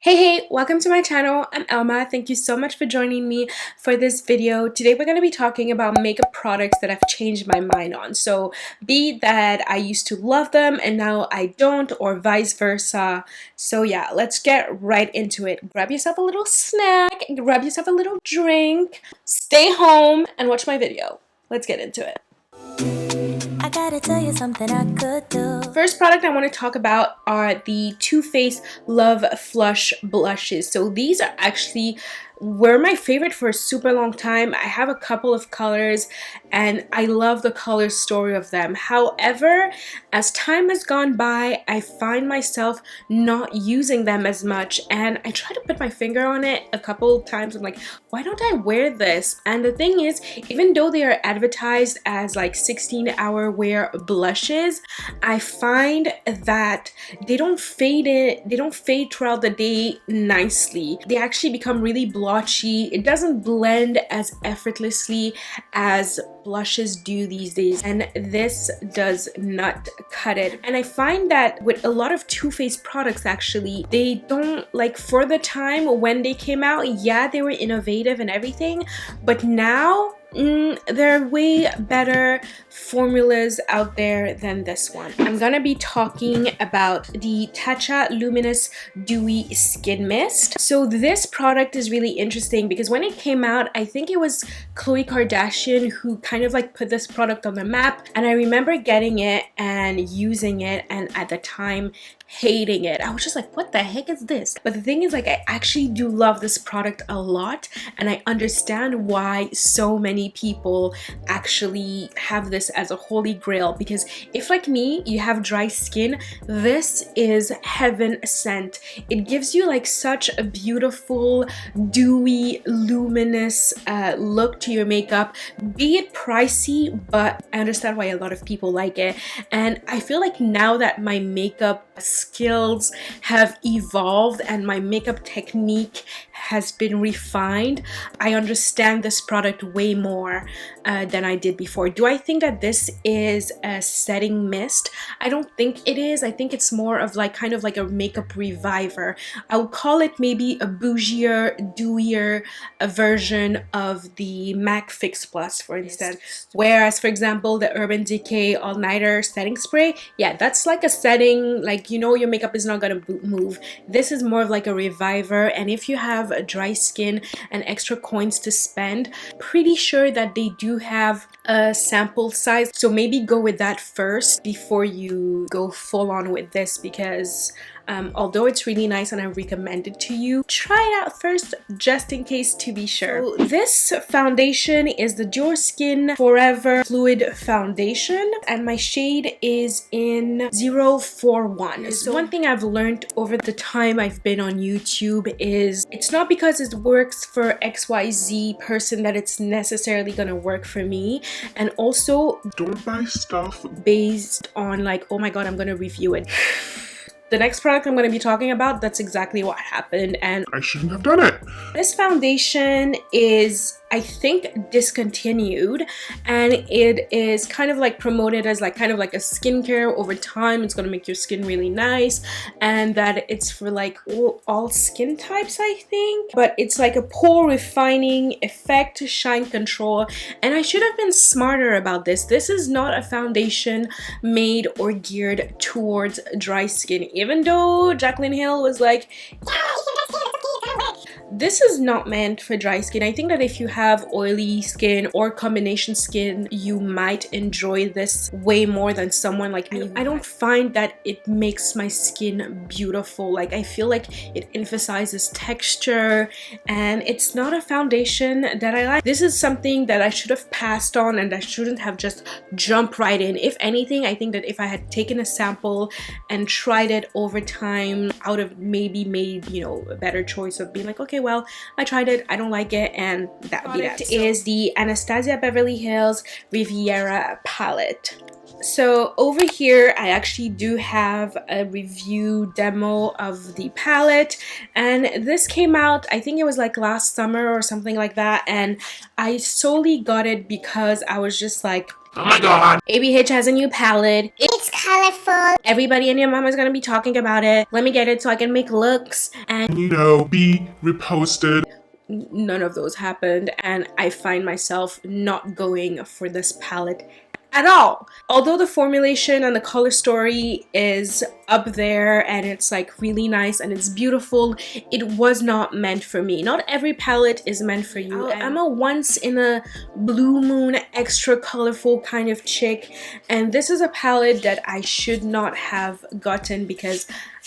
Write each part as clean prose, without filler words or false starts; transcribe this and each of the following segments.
Hey, welcome to my channel. I'm Elma. Thank you so much for joining me for this video. Today we're going to be talking about makeup products that I've changed my mind on. So be that I used to love them and now I don't, or vice versa. So yeah, let's get right into it. Grab yourself a little snack, grab yourself a little drink, stay home and watch my video. Let's get into it. I gotta tell you something I could do. First product I want to talk about are the Too Faced Love Flush blushes. So these are actually were my favorite for a super long time. I have a couple of colors and I love the color story of them. However, as time has gone by, I find myself not using them as much, and I try to put my finger on it a couple of times. I'm like, why don't I wear this? And the thing is, even though they are advertised as like 16-hour wear blushes, I find that they don't fade throughout the day nicely. They actually become really blotchy. It doesn't blend as effortlessly as blushes do these days, and this does not cut it. And I find that with a lot of Too Faced products, actually, they don't, like, for the time when they came out, yeah, they were innovative and everything, but now there are way better formulas out there than this one. I'm gonna be talking about the Tatcha Luminous Dewy Skin Mist. So this product is really interesting because when it came out, I think it was Khloe Kardashian who kind of like put this product on the map, and I remember getting it and using it, and at the time hating it. I was just like, what the heck is this? But the thing is, like, I actually do love this product a lot, and I understand why so many people actually have this as a holy grail, because if, like me, you have dry skin, this is heaven sent. It gives you like such a beautiful dewy luminous look to your makeup. Be it pricey, but I understand why a lot of people like it. And I feel like now that my makeup skills have evolved and my makeup technique has been refined, I understand this product way more than I did before. Do I think that this is a setting mist? I don't think it is. I think it's more of like kind of like a makeup reviver. I would call it maybe a bougier, dewier version of the MAC Fix Plus, for instance. Whereas, for example, the Urban Decay All Nighter setting spray, yeah, that's like a setting, like, you know, your makeup is not gonna move. This is more of like a reviver, and if you have a dry skin and extra coins to spend, pretty sure that they do have a sample size, so maybe go with that first before you go full on with this, because although it's really nice and I recommend it to you, try it out first just in case to be sure. So this foundation is the Your Skin Forever Fluid Foundation, and my shade is in 041. So one thing I've learned over the time I've been on YouTube is it's not because it works for XYZ person that it's necessarily gonna work for me. And also, don't buy stuff based on like, oh my god, I'm gonna review it. The next product I'm going to be talking about, that's exactly what happened, and I shouldn't have done it. This foundation is, I think, discontinued, and it is kind of like promoted as like kind of like a skincare over time. It's going to make your skin really nice, and that it's for like all skin types, I think. But it's like a pore refining effect, shine control, and I should have been smarter about this. This is not a foundation made or geared towards dry skin. Even though Jaclyn Hill was like, this is not meant for dry skin. I think that if you have oily skin or combination skin, you might enjoy this way more than someone like me. I don't find that it makes my skin beautiful. Like, I feel like it emphasizes texture, and it's not a foundation that I like. This is something that I should have passed on, and I shouldn't have just jumped right in. If anything, I think that if I had taken a sample and tried it over time, I would have maybe made, you know, a better choice of being like, okay, well, I tried it, I don't like it, and that would be that. It is the Anastasia Beverly Hills Riviera palette. So over here, I actually do have a review demo of the palette, and this came out, I think it was like last summer or something like that, and I solely got it because I was just like, oh my god, ABH has a new palette. It's color colorful. Everybody and your mama is gonna be talking about it. Let me get it so I can make looks and, you know, be reposted. none of those happened, and I find myself not going for this palette at all. Although the formulation and the color story is up there and it's like really nice and it's beautiful, it was not meant for me. Not every palette is meant for you. I'm a once in a blue moon extra colorful kind of chick, and this is a palette that I should not have gotten because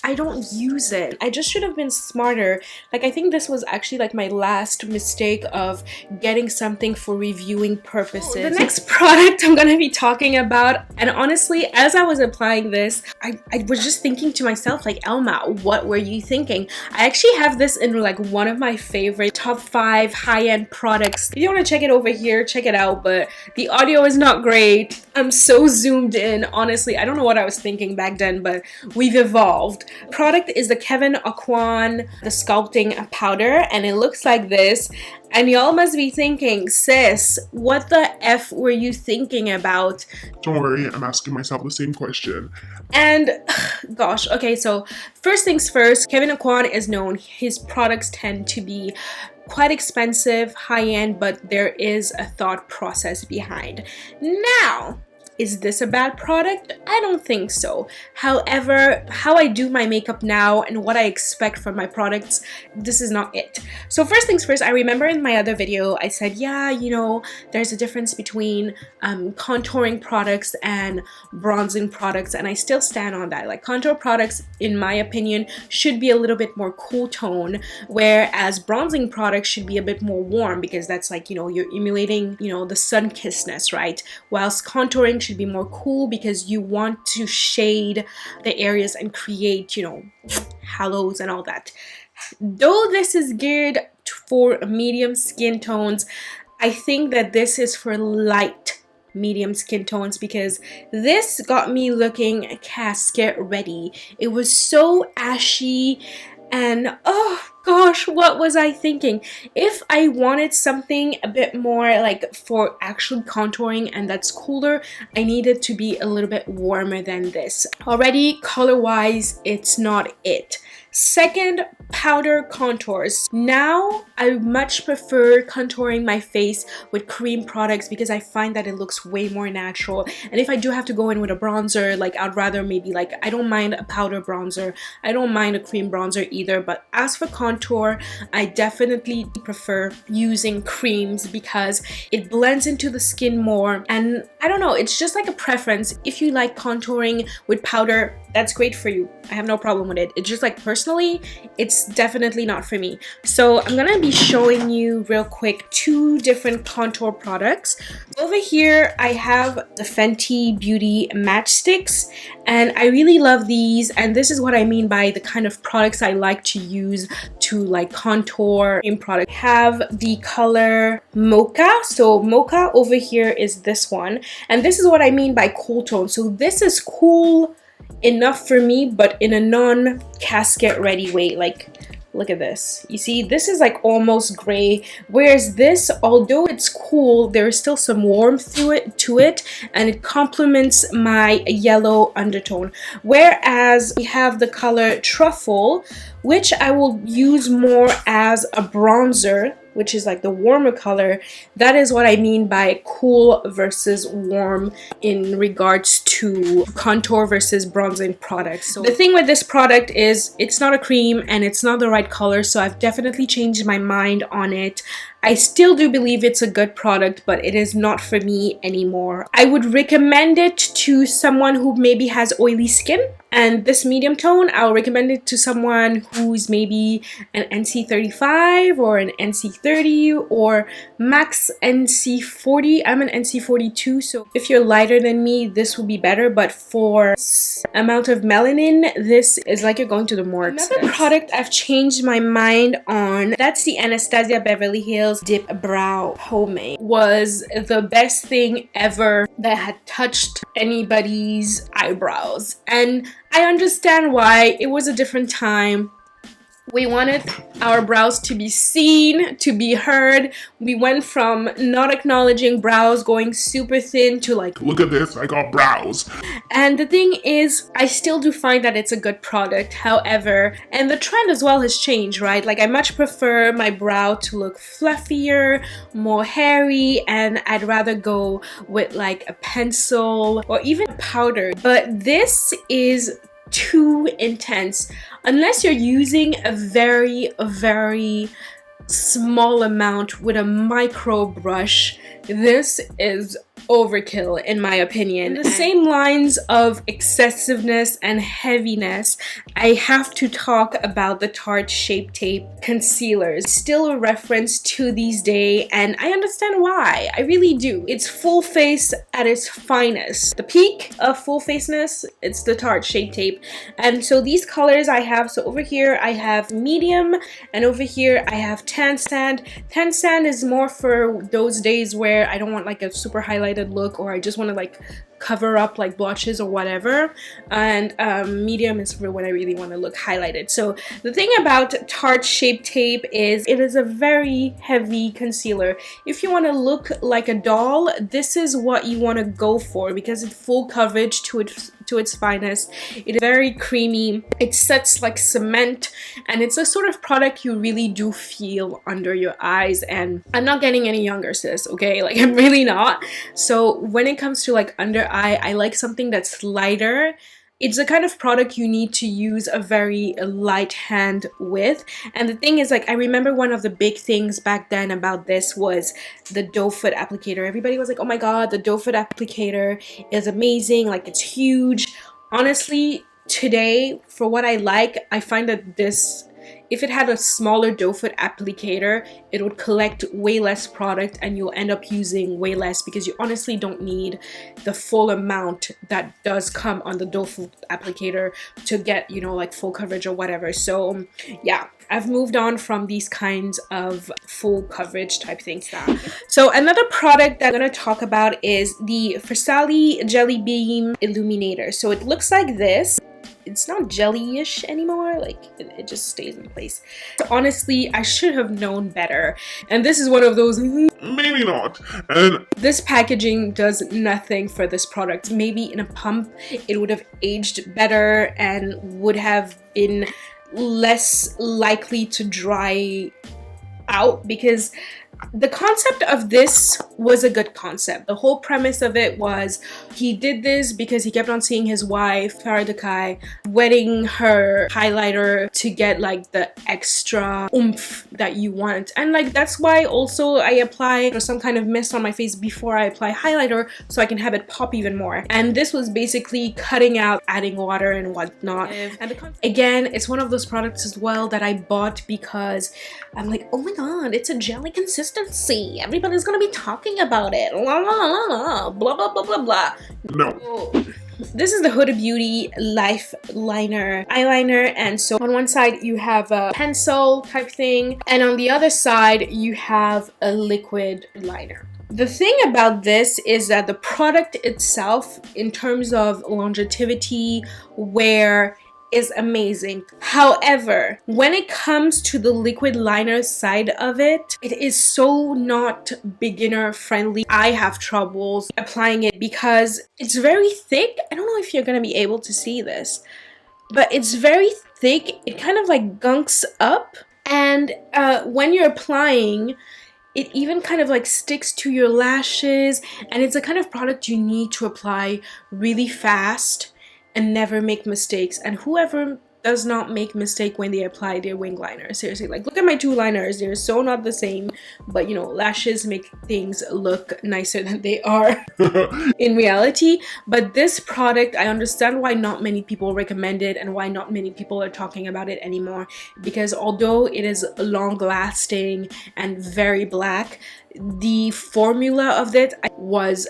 I don't use it. I just should have been smarter. Like, I think this was actually like my last mistake of getting something for reviewing purposes. The next product I'm gonna be talking about, and honestly, as I was applying this, I was just thinking to myself, like, Elma, what were you thinking? I actually have this in like one of my favorite top 5 high-end products. If you want to check it over here, check it out, but the audio is not great. I'm so zoomed in. Honestly, I don't know what I was thinking back then, but we've evolved. Product is the Kwan, the Sculpting powder, and it looks like this. And y'all must be thinking, sis, what the F were you thinking about? Don't worry, I'm asking myself the same question. And gosh, okay, so first things first, Kwan is known. His products tend to be quite expensive, high-end, but there is a thought process behind. Now, is this a bad product? I don't think so. However, how I do my makeup now and what I expect from my products, this is not it. So first things first, I remember in my other video, I said, yeah, you know, there's a difference between contouring products and bronzing products, and I still stand on that. Like, contour products, in my opinion, should be a little bit more cool tone, whereas bronzing products should be a bit more warm, because that's like, you know, you're emulating, you know, the sun-kissedness, right? Whilst contouring should be more cool because you want to shade the areas and create, you know, halos and all that. Though this is geared for medium skin tones, I think that this is for light medium skin tones, because this got me looking casket ready. It was so ashy, and oh gosh, what was I thinking? If I wanted something a bit more like for actually contouring and that's cooler, I needed to be a little bit warmer than this. Already, color-wise, it's not it. Second, powder contours. Now, I much prefer contouring my face with cream products because I find that it looks way more natural. And if I do have to go in with a bronzer, like, I'd rather maybe, like, I don't mind a powder bronzer. I don't mind a cream bronzer either. But as for contour, I definitely prefer using creams because it blends into the skin more. And I don't know, it's just like a preference. If you like contouring with powder, that's great for you. I have no problem with it. It's just like, personally, it's definitely not for me. So I'm gonna be showing you real quick 2 different contour products. Over here, I have the Fenty Beauty Matchsticks, and I really love these, and this is what I mean by the kind of products I like to use to like contour in product. I have the color Mocha. So Mocha over here is this one, and this is what I mean by cool tone. So this is cool enough for me, but in a non-casket ready way. Like, look at this. You see, this is like almost gray, whereas this, although it's cool, there is still some warmth to it, and it complements my yellow undertone. Whereas we have the color Truffle, which I will use more as a bronzer, which is like the warmer color. That is what I mean by cool versus warm in regards to contour versus bronzing products. So the thing with this product is it's not a cream and it's not the right color, so I've definitely changed my mind on it. I still do believe it's a good product, but it is not for me anymore. I would recommend it to someone who maybe has oily skin, and this medium tone, I'll recommend it to someone who's maybe an NC35 or an NC30 or max NC40. I'm an NC42, so if you're lighter than me, this would be better, but for amount of melanin, this is like you're going to the morgue. Another product I've changed my mind on, that's the Anastasia Beverly Hills Dipbrow Pomade. Was the best thing ever that had touched anybody's eyebrows, and I understand why. It was a different time. We wanted our brows to be seen, to be heard. We went from not acknowledging brows going super thin to like, look at this, I got brows. And the thing is, I still do find that it's a good product. However, and the trend as well has changed, right? Like, I much prefer my brow to look fluffier, more hairy, and I'd rather go with like a pencil or even powder. But this is too intense unless you're using a very small amount with a micro brush. This is overkill in my opinion. In the same lines of excessiveness and heaviness, I have to talk about the Tarte Shape Tape concealers. Still a reference to these days, and I understand why. I really do. It's full face at its finest. The peak of full faceness, it's the Tarte Shape Tape. And so these colors I have, so over here I have medium, and over here I have tan sand. Tan sand is more for those days where I don't want like a super highlighted look, or I just want to like cover up like blotches or whatever, and medium is for when I really want to look highlighted. So the thing about Tarte Shape Tape is it is a very heavy concealer. If you want to look like a doll, this is what you want to go for, because it's full coverage to its finest. It is very creamy, it sets like cement, and it's a sort of product you really do feel under your eyes. And I'm not getting any younger, sis, okay? Like, I'm really not. So when it comes to like under eye, I like something that's lighter. It's the kind of product you need to use a very light hand with. And the thing is, like, I remember one of the big things back then about this was the doe foot applicator. Everybody was like, oh my god, the doe foot applicator is amazing, like it's huge. Honestly, today, for what I like, I find that this, if it had a smaller doe foot applicator, it would collect way less product and you'll end up using way less, because you honestly don't need the full amount that does come on the doe foot applicator to get, you know, like full coverage or whatever. So yeah, I've moved on from these kinds of full coverage type things now. So another product that I'm going to talk about is the Sally Jelly Beam Illuminator. So it looks like this. It's not jelly-ish anymore, like it just stays in place. So honestly, I should have known better, and this is one of those maybe not. And this packaging does nothing for this product. Maybe in a pump it would have aged better and would have been less likely to dry out, because the concept of this was a good concept. The whole premise of it was he did this because he kept on seeing his wife, Farah, wetting her highlighter to get like the extra oomph that you want. And like that's why also I apply some kind of mist on my face before I apply highlighter, so I can have it pop even more. And this was basically cutting out adding water and whatnot. And again, it's one of those products as well that I bought because I'm like, oh my god, it's a jelly consistency. Everybody's gonna be talking about it. La la la la. Blah blah blah blah blah. no. So, this is the Huda Beauty Life Liner eyeliner, and so on one side you have a pencil type thing, and on the other side you have a liquid liner. The thing about this is that the product itself, in terms of longevity, wear, is amazing. However, when it comes to the liquid liner side of it, it is so not beginner friendly. I have troubles applying it because it's very thick. I don't know if you're gonna be able to see this, but it's very thick. It kind of like gunks up, and when you're applying, it even kind of like sticks to your lashes, and it's a kind of product you need to apply really fast and never make mistakes. And whoever does not make mistake when they apply their wing liner, seriously, like look at my two liners, they're so not the same, but you know, lashes make things look nicer than they are in reality. But this product, I understand why not many people recommend it and why not many people are talking about it anymore, because although it is long lasting and very black, the formula of it was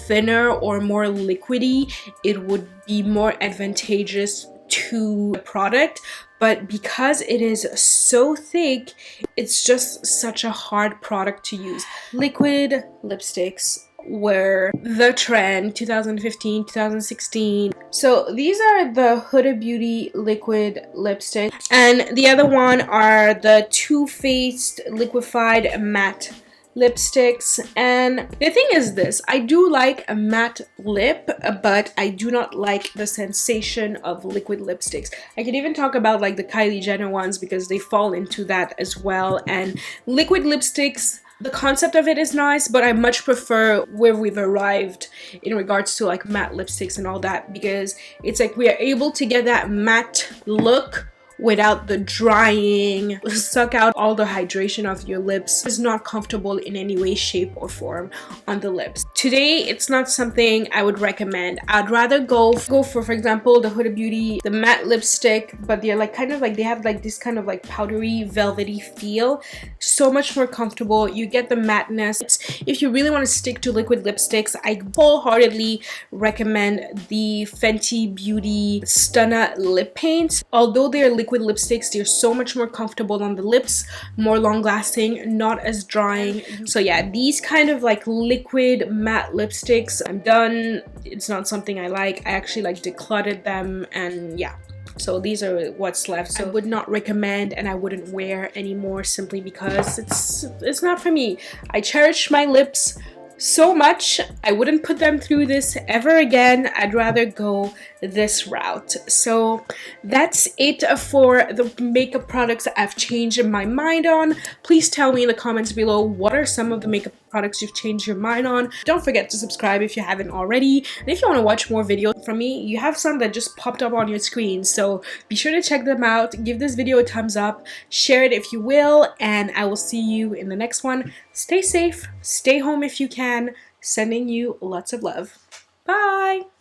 thinner or more liquidy. It would be more advantageous to the product, but because it is so thick, it's just such a hard product to use. Liquid lipsticks were the trend 2015, 2016. So these are the Huda Beauty liquid lipstick, and the other one are the Too Faced liquefied matte lipsticks. And the thing is this, I do like a matte lip, but I do not like the sensation of liquid lipsticks. I could even talk about like the Kylie Jenner ones because they fall into that as well. And liquid lipsticks, the concept of it is nice, but I much prefer where we've arrived in regards to like matte lipsticks and all that, because it's like we are able to get that matte look without the drying, suck out all the hydration of your lips. It's not comfortable in any way, shape, or form on the lips. Today, it's not something I would recommend. I'd rather go for example, the Huda Beauty, the matte lipstick, but they're like kind of like, they have like this kind of like powdery, velvety feel. So much more comfortable. You get the matteness. If you really want to stick to liquid lipsticks, I wholeheartedly recommend the Fenty Beauty Stunna lip paints. Although they're liquid lipsticks, they're so much more comfortable on the lips, more long lasting, not as drying. So yeah, these kind of like liquid matte lipsticks, I'm done. It's not something I like. I actually like decluttered them, and yeah. So these are what's left. So I would not recommend, and I wouldn't wear anymore simply because it's not for me. I cherish my lips so much. I wouldn't put them through this ever again. I'd rather go this route. So that's it for the makeup products I've changed my mind on. Please tell me in the comments below, what are some of the makeup products you've changed your mind on. Don't forget to subscribe if you haven't already, and if you want to watch more videos from me, you have some that just popped up on your screen, so be sure to check them out. Give this video a thumbs up, share it if you will, and I will see you in the next one. Stay safe, stay home if you can. Sending you lots of love. Bye!